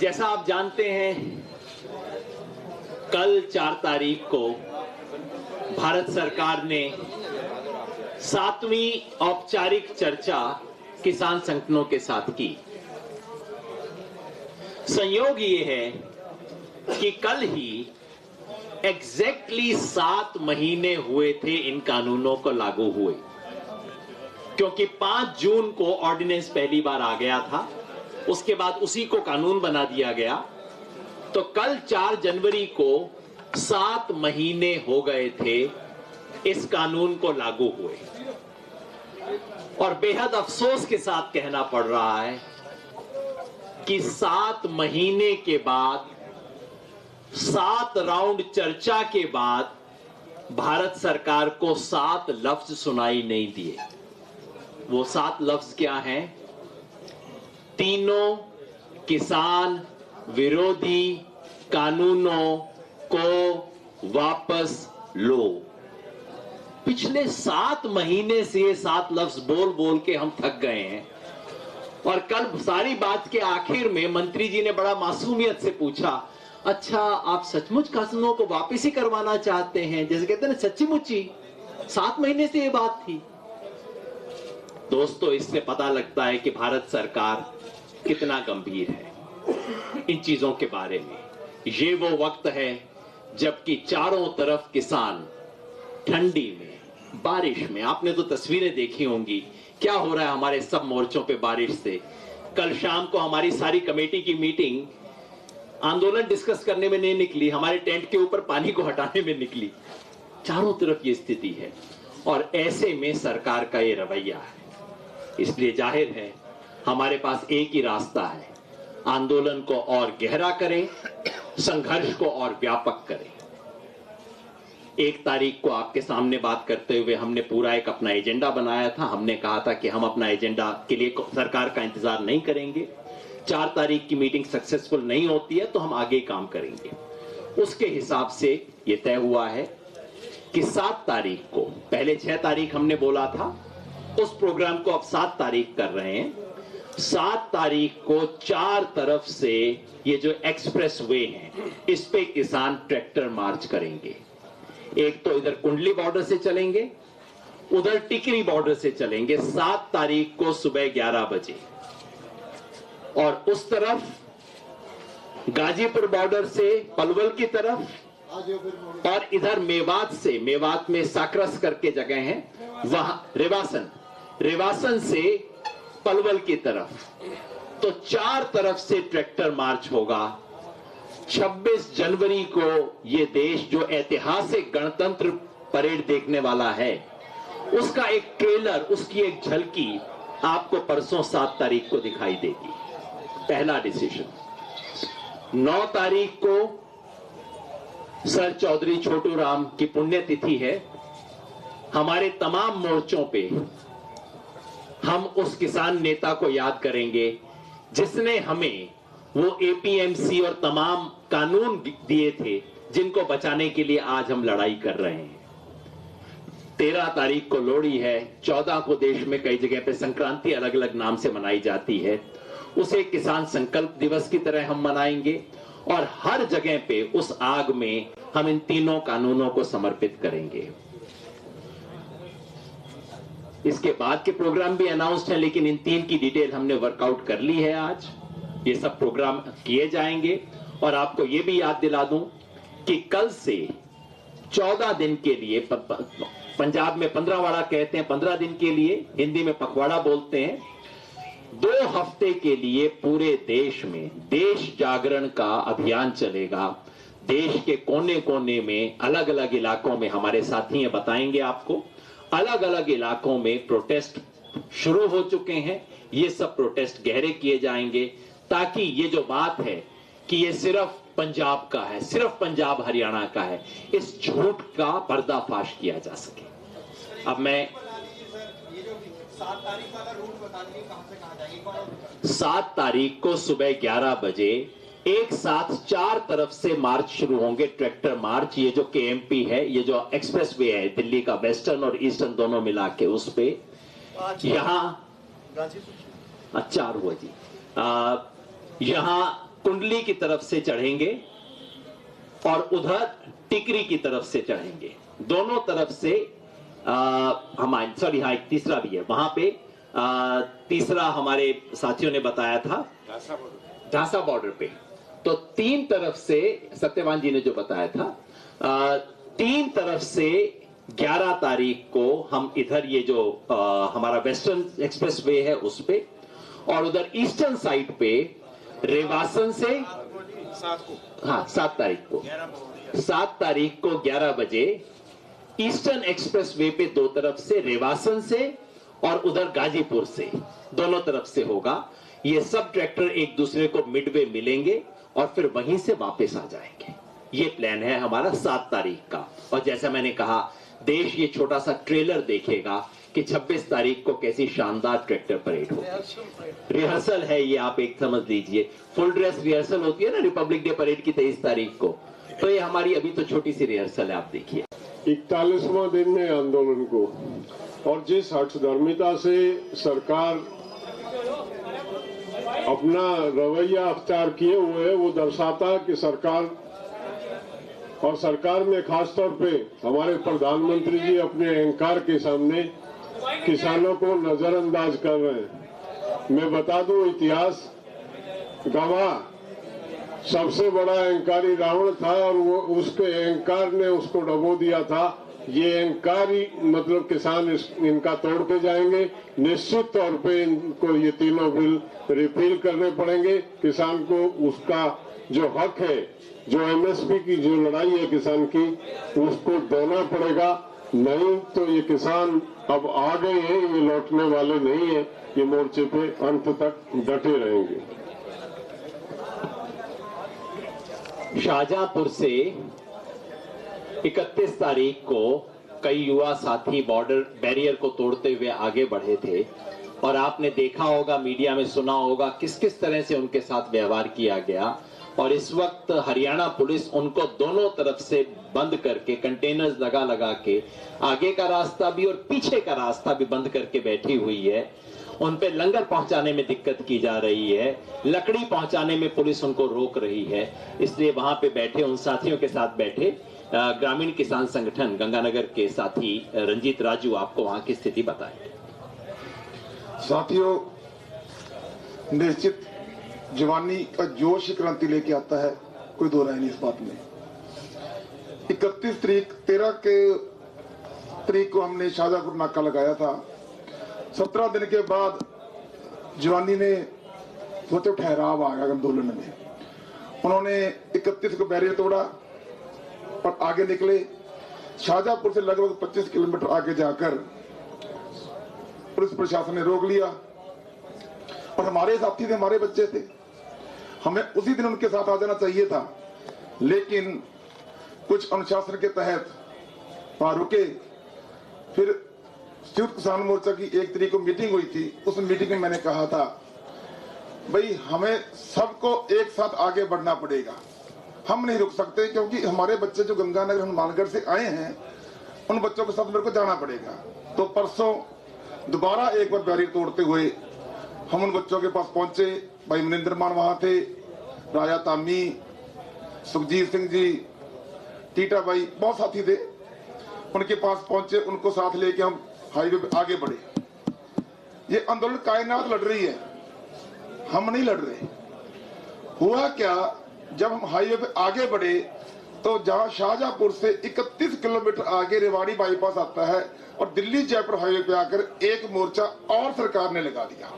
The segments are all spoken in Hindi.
जैसा आप जानते हैं, कल 4 तारीख को भारत सरकार ने 7वीं औपचारिक चर्चा किसान संगठनों के साथ की। संयोग ये है कि कल ही एग्जैक्टली 7 महीने हुए थे इन कानूनों को लागू हुए, क्योंकि 5 जून को ऑर्डिनेंस पहली बार आ गया था, उसके बाद उसी को कानून बना दिया गया। तो कल 4 जनवरी को 7 महीने हो गए थे इस कानून को लागू हुए, और बेहद अफसोस के साथ कहना पड़ रहा है कि 7 महीने के बाद, 7 राउंड चर्चा के बाद भारत सरकार को 7 लफ्ज सुनाई नहीं दिए। वो 7 लफ्ज क्या हैं? तीनों किसान विरोधी कानूनों को वापस लो। पिछले 7 महीने से ये 7 लफ्ज बोल बोल के हम थक गए हैं, और कल सारी बात के आखिर में मंत्री जी ने बड़ा मासूमियत से पूछा, अच्छा आप सचमुच कानूनों को वापस ही करवाना चाहते हैं? जैसे कहते हैं ना, सच्ची मुच्ची 7 महीने से ये बात थी। दोस्तों, इससे पता लगता है कि भारत सरकार कितना गंभीर है इन चीजों के बारे में। ये वो वक्त है जबकि चारों तरफ किसान ठंडी में, बारिश में, आपने तो तस्वीरें देखी होंगी क्या हो रहा है हमारे सब मोर्चों पे बारिश से। कल शाम को हमारी सारी कमेटी की मीटिंग आंदोलन डिस्कस करने में नहीं निकली, हमारे टेंट के ऊपर पानी को हटाने में निकली। चारों तरफ ये स्थिति है, और ऐसे में सरकार का ये रवैया है। इसलिए जाहिर है हमारे पास एक ही रास्ता है, आंदोलन को और गहरा करें, संघर्ष को और व्यापक करें। 1 तारीख को आपके सामने बात करते हुए हमने पूरा एक अपना एजेंडा बनाया था। हमने कहा था कि हम अपना एजेंडा के लिए सरकार का इंतजार नहीं करेंगे। 4 तारीख की मीटिंग सक्सेसफुल नहीं होती है तो हम आगे काम करेंगे। उसके हिसाब से ये तय हुआ है कि 7 तारीख को, पहले 6 तारीख हमने बोला था, उस प्रोग्राम को अब 7 तारीख कर रहे हैं। 7 तारीख को 4 तरफ से ये जो एक्सप्रेस वे हैं, इस पे किसान ट्रैक्टर मार्च करेंगे। एक तो इधर कुंडली बॉर्डर से चलेंगे, उधर टिकरी बॉर्डर से चलेंगे 7 तारीख को सुबह 11 बजे, और उस तरफ गाजीपुर बॉर्डर से पलवल की तरफ, और इधर मेवात से, मेवात में साकरस करके जगह है, वहां रेवासन से पलवल की तरफ। तो 4 तरफ से ट्रैक्टर मार्च होगा। 26 जनवरी को यह देश जो ऐतिहासिक गणतंत्र परेड देखने वाला है, उसका एक ट्रेलर, उसकी एक झलकी आपको परसों 7 तारीख को दिखाई देगी। पहला डिसीजन। 9 तारीख को सर चौधरी छोटू राम की पुण्यतिथि है। हमारे तमाम मोर्चों पे हम उस किसान नेता को याद करेंगे जिसने हमें वो एपीएमसी और तमाम कानून दिए थे, जिनको बचाने के लिए आज हम लड़ाई कर रहे हैं। 13 तारीख को लोहड़ी है। 14 को देश में कई जगह पे संक्रांति अलग अलग नाम से मनाई जाती है। उसे किसान संकल्प दिवस की तरह हम मनाएंगे, और हर जगह पे उस आग में हम इन तीनों कानूनों को समर्पित करेंगे। इसके बाद के प्रोग्राम भी अनाउंस्ड है, लेकिन इन 3 की डिटेल हमने वर्कआउट कर ली है। आज ये सब प्रोग्राम किए जाएंगे। और आपको ये भी याद दिला दूं कि कल से 14 दिन के लिए, पंजाब में 15वाड़ा कहते हैं, 15 दिन के लिए, हिंदी में पखवाड़ा बोलते हैं, 2 हफ्ते के लिए पूरे देश में देश जागरण का अभियान चलेगा। देश के कोने कोने में, अलग अलग इलाकों में हमारे साथी बताएंगे आपको, अलग अलग इलाकों में प्रोटेस्ट शुरू हो चुके हैं। ये सब प्रोटेस्ट गहरे किए जाएंगे, ताकि ये जो बात है कि ये सिर्फ पंजाब का है, सिर्फ पंजाब हरियाणा का है, इस झूठ का पर्दाफाश किया जा सके। अब मैं 7 तारीख को सुबह 11 बजे एक साथ 4 तरफ से मार्च शुरू होंगे, ट्रैक्टर मार्च। ये जो केएमपी है, ये जो एक्सप्रेस वे है दिल्ली का, वेस्टर्न और ईस्टर्न दोनों मिला के, उस पे यहां 4 हुआ जी, यहां कुंडली की तरफ से चढ़ेंगे और उधर टिकरी की तरफ से चढ़ेंगे। दोनों तरफ से सॉरी हाँ, एक तीसरा भी है वहां पे। तीसरा हमारे साथियों ने बताया था झांसा बॉर्डर पे। तो तीन तरफ से, सत्यवान जी ने जो बताया था, तीन तरफ से 11 तारीख को हम इधर ये जो हमारा वेस्टर्न एक्सप्रेस वे है उस पे, और उधर ईस्टर्न साइड पे रेवासन से 7 तारीख को 7 तारीख को 11 बजे ईस्टर्न एक्सप्रेस वे पे दो तरफ से, रेवासन से और उधर गाजीपुर से, दोनों तरफ से होगा। ये सब ट्रैक्टर एक दूसरे को मिडवे मिलेंगे और फिर वहीं से वापस आ जाएंगे। ये प्लान है हमारा 7 तारीख का। और जैसा मैंने कहा, देश ये छोटा सा ट्रेलर देखेगा कि 26 तारीख को कैसी शानदार ट्रैक्टर परेड होगी। रिहर्सल है ये, आप एक समझ लीजिए। फुल ड्रेस रिहर्सल होती है ना रिपब्लिक डे परेड की 23 तारीख को, तो ये हमारी अभी तो छोटी सी रिहर्सल है, आप देखिए। 41वां दिन है आंदोलन को, और जिस हठधर्मिता से सरकार अपना रवैया अख्तियार किए हुए है, वो दर्शाता है कि सरकार में खासतौर पे हमारे प्रधानमंत्री जी अपने अहंकार के सामने किसानों को नजरअंदाज कर रहे हैं। मैं बता दूं, इतिहास गवाह सबसे बड़ा अहंकारी रावण था और वो उसके अहंकार ने उसको डबो दिया था। ये अहंकारी मतलब किसान इनका तोड़ के जाएंगे। निश्चित तौर पे इनको ये तीनों बिल रिपील करने पड़ेंगे। किसान को उसका जो हक है, जो एमएसपी की जो लड़ाई है किसान की, उसको देना पड़ेगा। नहीं तो ये किसान अब आ गए हैं, ये लौटने वाले नहीं है। ये मोर्चे पे अंत तक डटे रहेंगे। शाहजहांपुर से 31 तारीख को कई युवा साथी बॉर्डर बैरियर को तोड़ते हुए आगे बढ़े थे, और आपने देखा होगा, मीडिया में सुना होगा किस किस तरह से उनके साथ व्यवहार किया गया। और इस वक्त हरियाणा पुलिस उनको दोनों तरफ से बंद करके, कंटेनर्स लगा लगा के, आगे का रास्ता भी और पीछे का रास्ता भी बंद करके बैठी हुई है। उन पे लंगर पहुंचाने में दिक्कत की जा रही है, लकड़ी पहुंचाने में पुलिस उनको रोक रही है। इसलिए वहां पे बैठे उन साथियों के साथ बैठे ग्रामीण किसान संगठन गंगानगर के साथी रंजीत राजू आपको वहां की स्थिति बताएंगे। साथियों, निश्चित जवानी का जोश ही क्रांति लेके आता है, कोई दो राय नहीं इस बात में। 31 तारीख 13 तारीख को हमने शाहजहांपुर नाका लगाया था। 17 दिन के बाद जवानी ने सोचो ठहराव आ गया आंदोलन में। उन्होंने 31 को बैरियर तोड़ा और आगे निकले। शाहजहांपुर से लगभग 25 किलोमीटर आगे जाकर पुलिस प्रशासन ने रोक लिया, और हमारे साथी थे, हमारे बच्चे थे। हमें उसी दिन उनके साथ आ जाना चाहिए था, लेकिन कुछ अनुशासन के तहत वहां रुके। फिर संयुक्त किसान मोर्चा की 1 तारीख को मीटिंग हुई थी। उस मीटिंग में मैंने कहा था, भाई हमें सबको एक साथ आगे बढ़ना पड़ेगा, हम नहीं रुक सकते, क्योंकि हमारे बच्चे जो गंगानगर हनुमानगढ़ से आए हैं, उन बच्चों के साथ मेरे को जाना पड़ेगा। तो परसों दोबारा एक बार बैरियर तोड़ते हुए हम उन बच्चों के पास पहुंचे। भाई मनिंदर मान वहां थे, राजा तामी, सुखजीत सिंह जी, टीटा भाई, बहुत साथी थे। उनके पास पहुंचे, उनको साथ लेके हम हाईवे पे आगे बढ़े। ये आंदोलन कायनात लड़ रही है, हम नहीं लड़ रहे। हुआ क्या, जब हम हाईवे पे आगे बढ़े तो जहां शाहजहांपुर से 31 किलोमीटर आगे रेवाड़ी बाईपास आता है, और दिल्ली जयपुर हाईवे पे आकर एक मोर्चा और सरकार ने लगा दिया।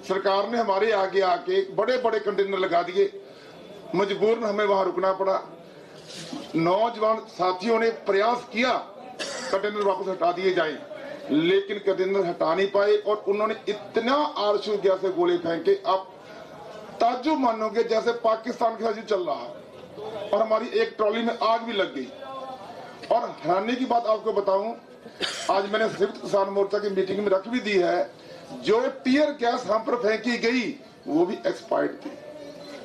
सरकार ने हमारे आगे आके बड़े बड़े कंटेनर लगा दिए। मजबूरन हमें वहां रुकना पड़ा। नौजवान साथियों ने प्रयास किया कंटेनर वापस हटा दिए जाए, लेकिन कंटेनर हटा नहीं पाए, और उन्होंने इतना आरशू गैस से गोले फेंके, आप ताज्जुब मानोगे जैसे पाकिस्तान के साथ चल रहा। और हमारी एक ट्रॉली में आग भी लग गई। और हैरानी की बात आपको बताऊं, आज मैंने संयुक्त किसान मोर्चा की मीटिंग में रख भी दी है, जो टीयर गैस हम पर फेंकी गई वो भी एक्सपायर्ड थी।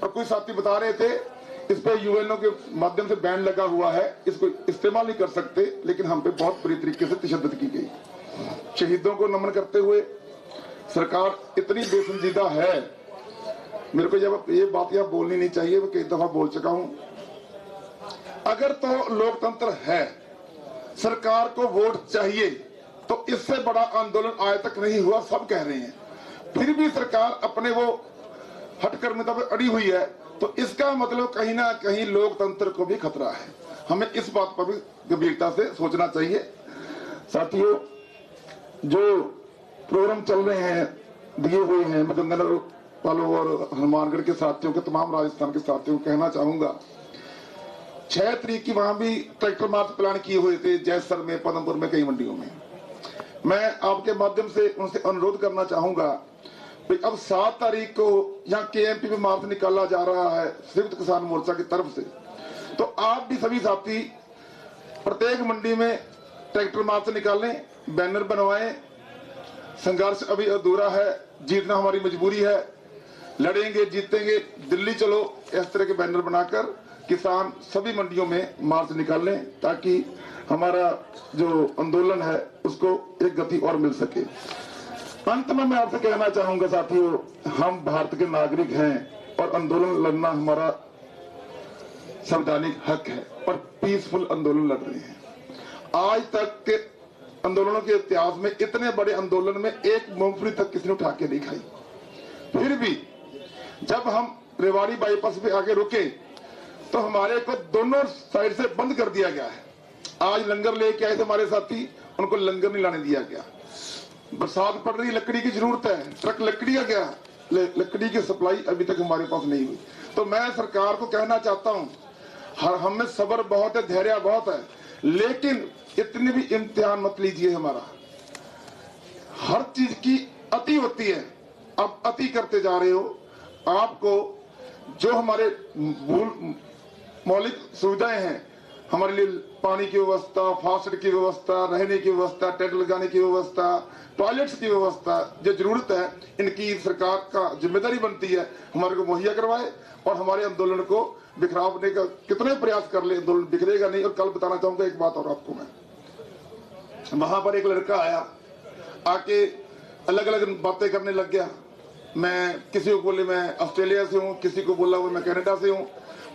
और कोई साथी बता रहे थे इस पे यूएनओ के माध्यम से बैन लगा हुआ है, इसको इस्तेमाल नहीं कर सकते, लेकिन हम पे बहुत बुरी तरीके से तशद्दुद की गई। शहीदों को नमन करते हुए, सरकार इतनी बेसंजीदा है मेरे को जब ये बात यहाँ बोलनी नहीं चाहिए, मैं कई दफा बोल चुका हूं। अगर तो लोकतंत्र है, सरकार को वोट चाहिए, तो इससे बड़ा आंदोलन आज तक नहीं हुआ, सब कह रहे हैं। फिर भी सरकार अपने वो हटकर्मिता पर अड़ी हुई है, तो इसका मतलब कहीं ना कहीं लोकतंत्र को भी खतरा है। हमें इस बात पर भी गंभीरता से सोचना चाहिए। साथियों, जो प्रोग्राम चल रहे हैं, दिए हुए हैं, मैं गंगानगर वालों और हनुमानगढ़ के साथियों के, तमाम राजस्थान के साथियों को कहना चाहूंगा, 6 तारीख की वहां भी ट्रैक्टर मार्च प्लान किए हुए थे, जैसर में, पदमपुर में, कई मंडियों में। मैं आपके माध्यम से उनसे अनुरोध करना चाहूंगा कि अब 7 तारीख को यहाँ केएमपी में मार्च निकाला जा रहा है संयुक्त किसान मोर्चा की तरफ से, तो आप भी सभी साथी प्रत्येक मंडी में ट्रैक्टर मार्च निकालें, बैनर बनवाएं। संघर्ष अभी अधूरा है, जीतना हमारी मजबूरी है, लड़ेंगे, जीतेंगे, दिल्ली चलो, इस तरह के बैनर बनाकर किसान सभी मंडियों में मार्च निकालें, ताकि हमारा जो आंदोलन है उसको एक गति और मिल सके। अंत में मैं आपसे कहना चाहूंगा साथियों, हम भारत के नागरिक हैं और आंदोलन लड़ना हमारा संवैधानिक हक है और पीसफुल आंदोलन लड़ रहे हैं। आज तक के आंदोलनों के इतिहास में इतने बड़े आंदोलन में एक मूंगफली तक किसी ने उठा के नहीं खाई। फिर भी जब हम रेवाड़ी बाईपास पे आगे रुके तो हमारे को दोनों साइड से बंद कर दिया गया है। आज लंगर लेके आए थे हमारे साथी, उनको लंगर नहीं लाने दिया गया। बरसात पड़ रही, लकड़ी की जरूरत है, ट्रक लकड़ी का क्या, लकड़ी की सप्लाई अभी तक हमारे पास नहीं हुई। तो मैं सरकार को कहना चाहता हूं, हमें सब्र बहुत है, धैर्य बहुत है, लेकिन इतनी भी इम्तिहान मत लीजिए हमारा। हर चीज की अति होती है, अब अति करते जा रहे हो। आपको जो हमारे मौलिक सुविधाएं हैं, हमारे लिए पानी की व्यवस्था, फास्ट की व्यवस्था, रहने की व्यवस्था, टेंट लगाने की व्यवस्था, टॉयलेट्स की व्यवस्था, जो जरूरत है, इनकी सरकार का जिम्मेदारी बनती है हमारे को मुहैया करवाए और हमारे आंदोलन को बिखरावने का कितने प्रयास कर ले, आंदोलन बिखरेगा नहीं। और कल बताना चाहूंगा एक बात और आपको, मैं वहां पर एक लड़का आया, आके अलग अलग बातें करने लग गया। मैं किसी को बोले मैं ऑस्ट्रेलिया से हूँ, किसी को बोला वो मैं कनाडा से हूँ,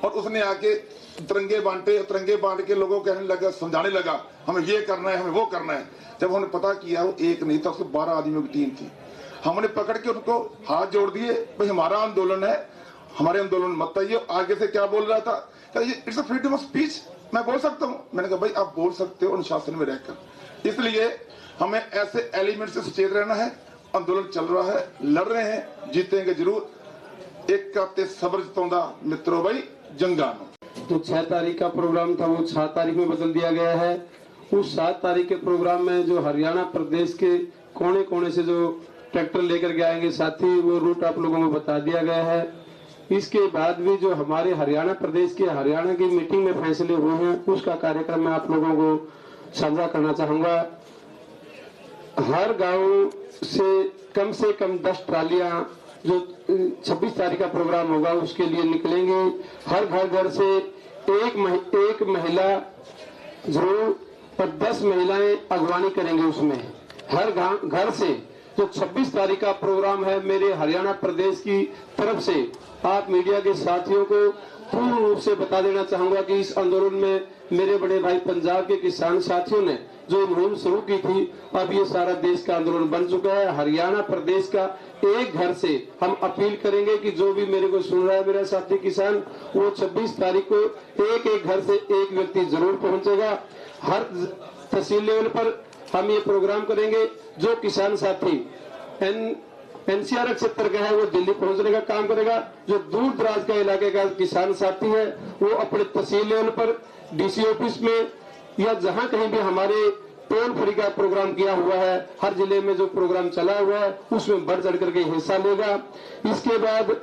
और उसने आके तिरंगे बांटे, तिरंगे बांट के लोगों को कहने लगा, समझाने लगा हमें ये करना है, हमें वो करना है। जब उन्होंने पता किया वो एक नहीं था, उसको 12 आदमियों की टीम थी। हमने पकड़ के उनको हाथ जोड़ दिए, भाई हमारा आंदोलन है, हमारे आंदोलन मत आइए। आगे से क्या बोल रहा था, it's a freedom of speech, मैं बोल सकता हूँ। मैंने कहा भाई आप बोल सकते हो अनुशासन में रहकर। इसलिए हमें ऐसे एलिमेंट से सचेत रहना है। आंदोलन चल रहा है, लड़ रहे हैं, जीतेंगे जरूर। एक कहते सब्र जताउंदा मित्रों भाई जंगा नो। जो 6 तारीख का प्रोग्राम था वो 7 तारीख में बदल दिया गया है। उस 7 तारीख के प्रोग्राम में जो हरियाणा प्रदेश के कोने कोने से जो ट्रैक्टर लेकर के आएंगे साथी, वो रूट आप लोगों को बता दिया गया है। इसके बाद भी जो हमारे हरियाणा प्रदेश के हरियाणा की मीटिंग में फैसले हुए हैं, उसका कार्यक्रम मैं आप लोगों को साझा करना चाहूंगा। हर गांव से कम 10 ट्रालियां जो 26 तारीख का प्रोग्राम होगा उसके लिए निकलेंगे। हर घर से एक महिला जरूर पर 10 महिलाएं अगवानी करेंगे। उसमें हर घर से जो 26 तारीख का प्रोग्राम है, मेरे हरियाणा प्रदेश की तरफ से आप मीडिया के साथियों को पूर्ण रूप से बता देना चाहूंगा कि इस आंदोलन में मेरे बड़े भाई पंजाब के किसान साथियों ने जो मुहिम शुरू की थी, अब ये सारा देश का आंदोलन बन चुका है। हरियाणा प्रदेश का एक घर से हम अपील करेंगे कि जो भी मेरे को सुन रहा है मेरा साथी किसान, वो 26 तारीख को एक घर से एक व्यक्ति जरूर पहुंचेगा। हर तहसील लेवल पर हम ये प्रोग्राम करेंगे। जो किसान साथी एनसीआर क्षेत्र का है वो दिल्ली पहुंचने का काम करेगा। जो दूर दराज का इलाके का किसान साथी है वो अपने तहसील लेवल पर डीसी ऑफिस में या जहां कहीं भी हमारे टोल फ्री का प्रोग्राम किया हुआ है, हर जिले में जो प्रोग्राम चला हुआ है उसमें बढ़ चढ़ करके हिस्सा लेगा। इसके बाद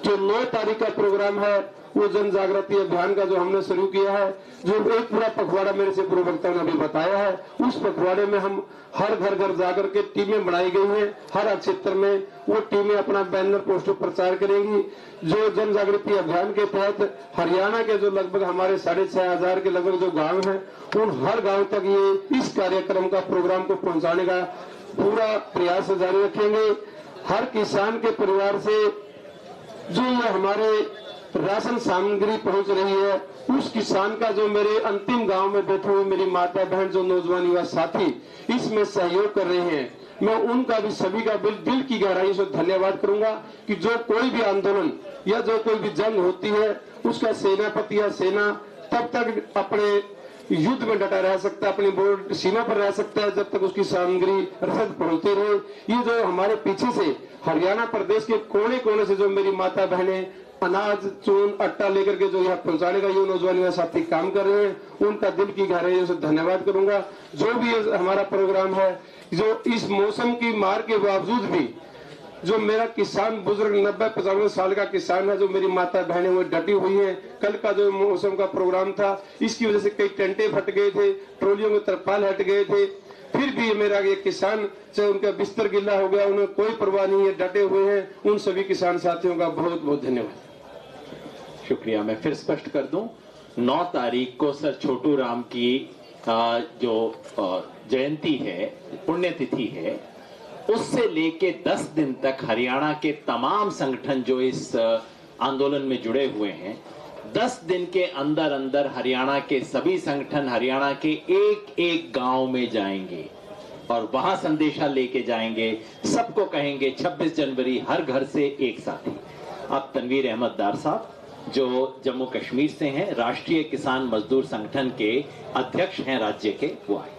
जो 9 तारीख का प्रोग्राम है वो जन जागृति अभियान का जो हमने शुरू किया है, जो एक पूरा पखवाड़ा मेरे से पूर्व वक्ता ने अभी बताया है, उस पखवाड़े में हम हर घर जाकर के टीमें बनाई गई हैं। हर क्षेत्र में वो टीमें अपना बैनर पोस्टर प्रचार करेंगी। जो जन जागृति अभियान के तहत हरियाणा के जो लगभग हमारे 6,500 के लगभग जो गांव हैं, उन हर गांव तक ये इस कार्यक्रम का प्रोग्राम को पहुंचाने का पूरा प्रयास जारी रखेंगे। हर किसान के परिवार से जो ये हमारे राशन सामग्री पहुंच रही है, उस किसान का जो मेरे अंतिम गांव में बैठे हुए मेरी माता बहन, जो नौजवान युवा साथी इसमें सहयोग कर रहे हैं, मैं उनका भी सभी का दिल की गहराई से धन्यवाद करूंगा कि जो कोई भी आंदोलन या जो कोई भी जंग होती है, उसका सेनापति या सेना तब तक अपने युद्ध में डटा रह सकता है, अपनी बोर्ड सीमा पर रह सकता है, जब तक उसकी सामग्री रसद पहुंचती रहे। ये जो हमारे पीछे से हरियाणा प्रदेश के कोने कोने से जो मेरी माता बहनें अनाज, चून, आटा लेकर के जो यहाँ पहुंचाने का ये नौजवान साथी काम कर रहे हैं, उनका दिल की गहराइयों से धन्यवाद करूंगा। जो भी हमारा प्रोग्राम है, जो इस मौसम की मार के बावजूद भी जो मेरा किसान बुजुर्ग 90-95 साल का किसान है, जो मेरी माता बहनें वो डटी हुई हैं। कल का जो मौसम का प्रोग्राम था, इसकी वजह से कई टेंटे फट गए थे, ट्रोलियों के तरपाल हट गए थे, फिर भी मेरा ये किसान, चाहे उनका बिस्तर गिल्ला हो गया, उन्हें कोई परवाह नहीं है, डटे हुए हैं। उन सभी किसान साथियों का बहुत बहुत धन्यवाद। शुक्रिया। मैं फिर स्पष्ट कर दूं, 9 तारीख को सर छोटू राम की जो जयंती है, पुण्यतिथि है, उससे लेके 10 दिन तक हरियाणा के तमाम संगठन जो इस आंदोलन में जुड़े हुए हैं, 10 दिन के अंदर अंदर हरियाणा के सभी संगठन हरियाणा के एक एक गांव में जाएंगे और वहां संदेशा लेके जाएंगे, सबको कहेंगे 26 जनवरी हर घर से एक साथी। अब तनवीर अहमद डार साहब, जो जम्मू कश्मीर से हैं, राष्ट्रीय किसान मजदूर संगठन के अध्यक्ष हैं राज्य के, वो आए।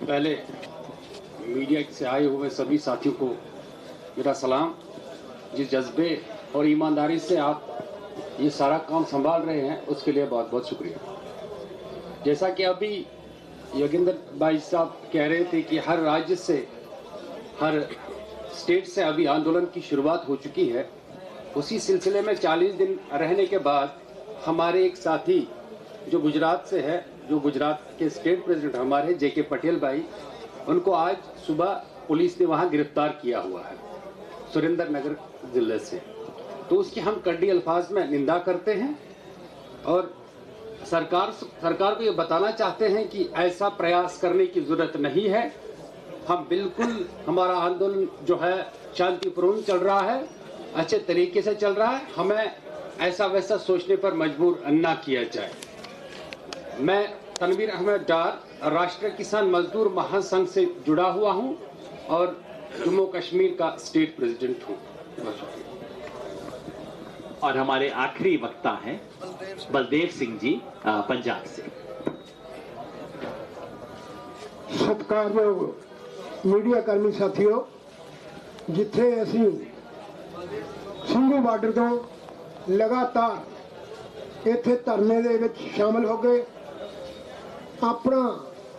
पहले मीडिया से आए हुए सभी साथियों को मेरा सलाम। जिस जज्बे और ईमानदारी से आप ये सारा काम संभाल रहे हैं, उसके लिए बहुत बहुत शुक्रिया। जैसा कि अभी योगेंद्र भाई साहब कह रहे थे कि हर राज्य से, हर स्टेट से अभी आंदोलन की शुरुआत हो चुकी है, उसी सिलसिले में 40 दिन रहने के बाद हमारे एक साथी जो गुजरात से है, जो गुजरात के स्टेट प्रेसिडेंट हमारे जेके पटेल भाई, उनको आज सुबह पुलिस ने वहां गिरफ्तार किया हुआ है, सुरेंद्र नगर जिले से। तो उसकी हम कड़ी अल्फाज में निंदा करते हैं और सरकार को ये बताना चाहते हैं कि ऐसा प्रयास करने की जरूरत नहीं है। हम बिल्कुल, हमारा आंदोलन जो है शांतिपूर्ण चल रहा है, अच्छे तरीके से चल रहा है, हमें ऐसा वैसा सोचने पर मजबूर न किया जाए। मैं तनवीर अहमद डार, राष्ट्रीय किसान मजदूर महासंघ से जुड़ा हुआ हूं और जम्मू कश्मीर का स्टेट प्रेसिडेंट हूं। और हमारे आखिरी वक्ता हैं बलदेव सिंह जी पंजाब से। सत्कारयोग मीडिया कर्मी साथियों, जिथे असी ਸਿੰਘੂ ਬਾਰਡਰ ਤੋਂ लगातार इत्थे धरने दे विच शामिल हो गए, अपना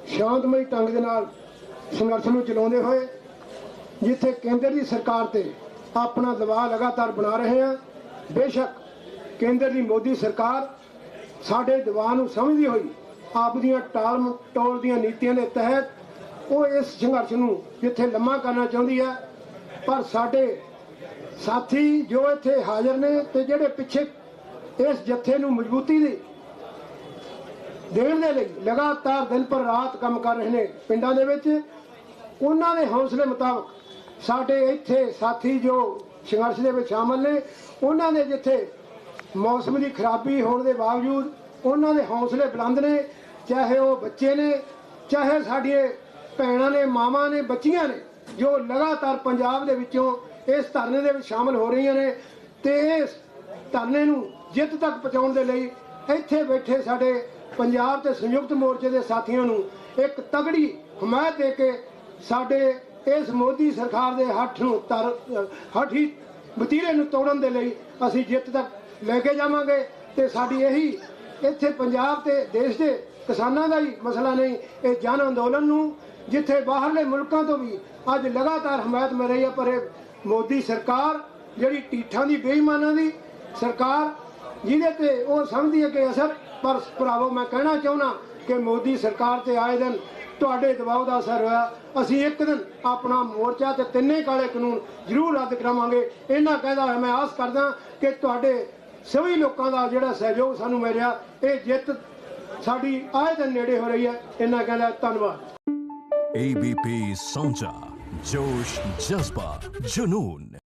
शांतमई ढंग दे नाल संघर्ष नूं चलाउंदे होए, जिथे केंद्र की सरकार ते अपना दबाव लगातार बना रहे हैं। बेशक केंद्र की मोदी सरकार साडे दबाव नूं समझदी होई आपदियां टाल मटोल दीयां नीतियां दे तहत वो इस संघर्ष नूं जिथे लम्मा करना चाहुंदी है, पर साडे साथी जो इत्थे हाजिर ने ते जिहड़े पिछे इस जत्थे नूं मजबूती देण दे लई लगातार दिन पर रात काम कर रहे हैं पिंडां दे विच, उन्हां दे हौसले मुताबक साडे इत्थे साथी जो संघर्ष दे विच शामिल ने, उन्हां दे जिथे मौसम की खराबी होने के बावजूद उन्हां दे हौसले बुलंद ने, चाहे वो बच्चे ने, चाहे साडियां भैणां ने, मावां ने, बच्चियां ने, जो लगातार पंजाब दे विचों इस धरने दे विच शामिल हो रही ने ते इस धरने नूं जित तक पहुंचाउण दे लई इत्थे बैठे साडे पंजाब ते संयुक्त मोर्चे दे साथियों नूं एक तगड़ी हमायत दे के साडे इस मोदी सरकार दे हठी वतीरे नूं तोड़न दे लई असीं जित तक लेके जावांगे। ते साडी यही इत्थे पंजाब ते देश दे किसानां दा ही मसला नहीं, ये जन अंदोलन नूं जिथे बाहरले मुल्कां तो भी अज लगातार हमायत मिल रही है, पर मोदी सरकार जिहड़ी ढीठां दी बेईमानां दी सरकार जिहदे ते वो समझदी है कि असर, पर भरावो मैं कहना चाहुंदा कि मोदी सरकार ते आए दिन तुहाडे दबाव दा असर होया। असीं एक दिन अपना मोर्चा ते तिन्ने काले कानून जरूर रद्द करावांगे। इन्ना कहदा होया मैं आस करदा कि तुहाडे सभी लोगों का जिहड़ा सहयोग सानूं मिलिया, ये जित साडी आए दिन नेड़े हो रही है। इन्ना कहदा धन्नवाद। ABP Sonja, जोश, जज्बा, जुनून।